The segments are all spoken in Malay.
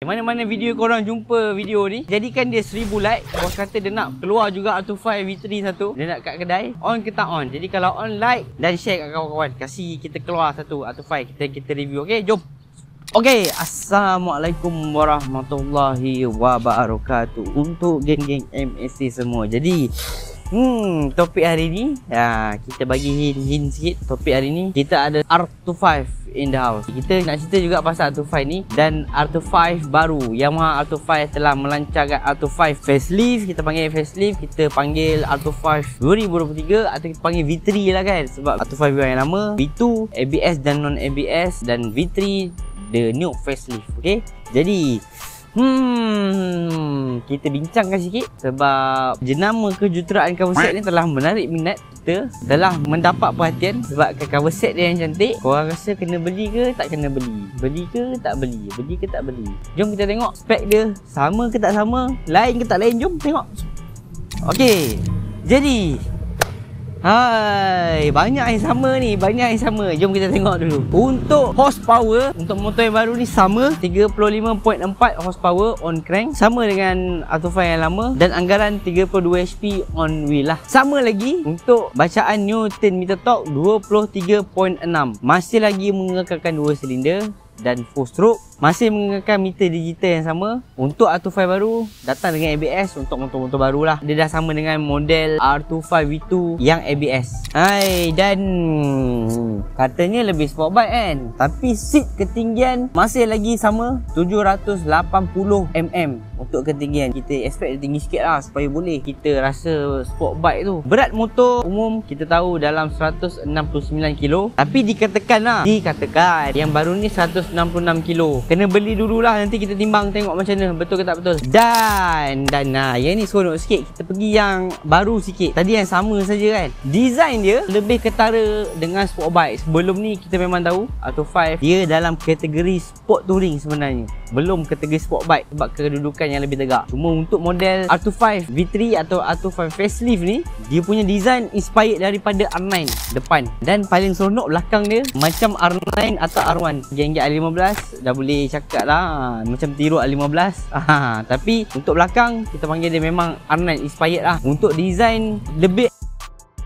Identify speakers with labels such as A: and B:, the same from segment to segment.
A: Mana-mana video korang jumpa video ni, jadikan dia 1000 like. Bos kata dia nak keluar juga R25 V3 satu. Dia nak kat kedai, on ke tak on. Jadi kalau on, like dan share kat kawan-kawan. Kasih kita keluar satu R25, kita review. Okay, jom. Okay, Assalamualaikum warahmatullahi wabarakatuh. Untuk geng-geng MSC semua. Jadi topik hari ni, kita bagi hint sikit. Topik hari ni kita ada R25 in the house. Kita nak cerita juga pasal R25 ni dan R25 baru. Yamaha R25 telah melancarkan R25 facelift. Kita panggil facelift, kita panggil R25 2023 atau kita panggil V3 lah kan. Sebab R25 yang lama, V2, ABS dan non ABS, dan V3 the new facelift. Okay, jadi kita bincangkan sikit sebab jenama kejutaraan cover set ni telah menarik minat kita, telah mendapat perhatian sebab cover set dia yang cantik. Korang rasa kena beli ke tak kena beli? Beli ke tak beli? Beli ke tak beli? Jom kita tengok spek dia sama ke tak sama, lain ke tak lain. Jom tengok. Okey, jadi banyak yang sama ni, banyak yang sama. Jom kita tengok dulu. Untuk horsepower, untuk motor yang baru ni sama 35.4 horsepower on crank, sama dengan R25 yang lama, dan anggaran 32 HP on wheel lah. Sama lagi untuk bacaan Newton meter torque 23.6, masih lagi mengekalkan 2 silinder dan 4 stroke, masih menggunakan meter digital yang sama. Untuk R25 baru datang dengan ABS untuk motor-motor baru lah. Dia dah sama dengan model R25 V2 yang ABS. Dan katanya lebih sport bike kan, tapi seat ketinggian masih lagi sama 780mm untuk ketinggian. Kita expect dia tinggi sikit lah supaya boleh kita rasa sport bike tu. Berat motor umum kita tahu dalam 169 kilo, tapi dikatakan yang baru ni 166 kilo. Kena beli dululah, nanti kita timbang tengok macam mana, betul ke tak betul. Dan yang ni seronok sikit. Kita pergi yang baru sikit. Tadi yang sama saja kan. Design dia lebih ketara dengan sport bike. Sebelum ni kita memang tahu R25 dia dalam kategori sport touring sebenarnya, belum kategori sport bike sebab kedudukan yang lebih tegak. Cuma untuk model R25 V3 atau R25 facelift ni, dia punya design inspired daripada R9 depan, dan paling seronok belakang dia macam R9 atau R1. Geng-geng R15 dah boleh cakap lah macam tiru R15. Tapi untuk belakang kita panggil dia memang R9 inspired lah. Untuk design lebih,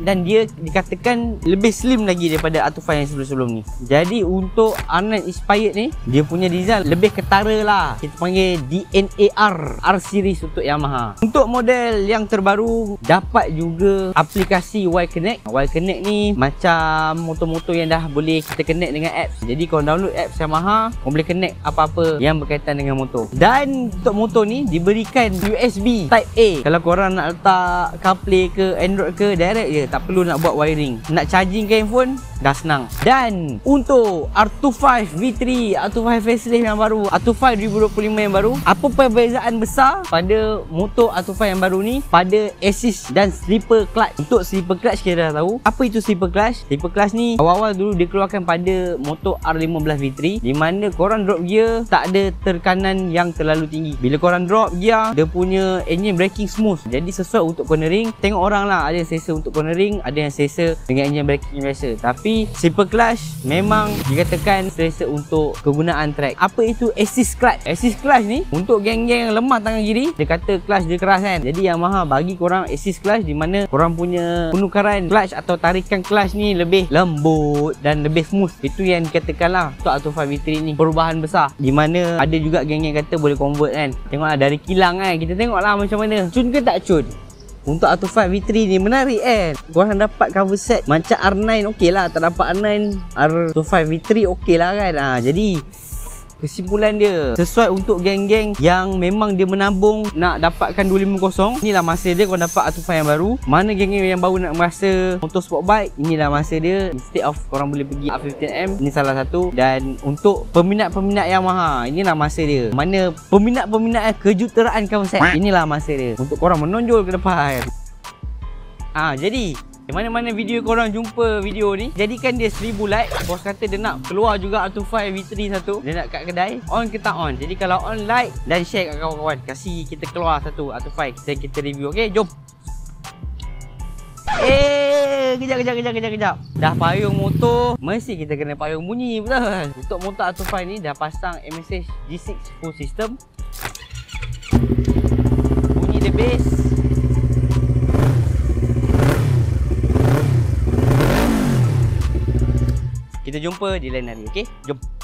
A: dan dia dikatakan lebih slim lagi daripada R25 yang sebelum-sebelum ni. Jadi untuk R9 inspired ni, dia punya design lebih ketara lah. Kita panggil DNAR R series untuk Yamaha. Untuk model yang terbaru dapat juga aplikasi Y Connect. Y Connect ni macam motor-motor yang dah boleh kita connect dengan apps. Jadi korang download apps Yamaha, korang boleh connect apa-apa yang berkaitan dengan motor. Dan untuk motor ni diberikan USB Type A. Kalau korang nak letak CarPlay ke Android ke, direct je, tak perlu nak buat wiring. Nak charging ke handphone dah senang. Dan untuk R25 V3, R25 facelift yang baru, R25 2025 yang baru, apa perbezaan besar pada motor R25 yang baru ni pada assist dan slipper clutch. Untuk slipper clutch kita dah tahu. Apa itu slipper clutch? Slipper clutch ni awal-awal dulu dikeluarkan pada motor R15 V3, di mana korang drop gear tak ada tekanan yang terlalu tinggi. Bila korang drop gear, dia punya engine braking smooth. Jadi sesuai untuk cornering. Tengok orang lah, ada yang selesa untuk cornering, ada yang selesa dengan engine braking biasa. Tapi slipper clutch memang dikatakan selesa untuk kegunaan track. Apa itu assist clutch? Assist clutch ni untuk geng-geng yang lemah tangan kiri, dia kata clutch dia keras kan. Jadi Yamaha bagi korang assist clutch, di mana korang punya penukaran clutch atau tarikan clutch ni lebih lembut dan lebih smooth. Itu yang dikatakan lah untuk R25 V3 ni perubahan besar. Di mana ada juga geng-geng kata boleh convert kan. Tengoklah dari kilang kan, kita tengoklah macam mana, cun ke tak cun. Untuk R25 V3 ni menarik kan. Korang dapat cover set macam R9 okey lah, tak dapat R9, R25 V3 okey lah kan. Jadi kesimpulan dia sesuai untuk geng-geng yang memang dia menabung nak dapatkan 250. Inilah masa dia korang dapat R25 yang baru. Mana geng-geng yang baru nak merasa motor sport bike, inilah masa dia. Instead of korang boleh pergi R15M, ini salah satu. Dan untuk peminat-peminat Yamaha, inilah masa dia. Mana peminat-peminat kejutaraan cover set, inilah masa dia untuk korang menonjol ke depan. Jadi mana-mana video korang jumpa video ni, jadikan dia 1000 like. Bos kata dia nak keluar juga R25 V3 satu. Dia nak kat kedai, on ke tak on. Jadi kalau on, like dan share kat kawan-kawan. Kasih kita keluar satu R25, kita review. Okay, jom. Kejap. Dah payung motor, mesti kita kena payung bunyi, betul? Untuk motor R25 ni dah pasang MSH G6 full system. Bunyi dia bass. Kita jumpa di lain hari, okey? Jom.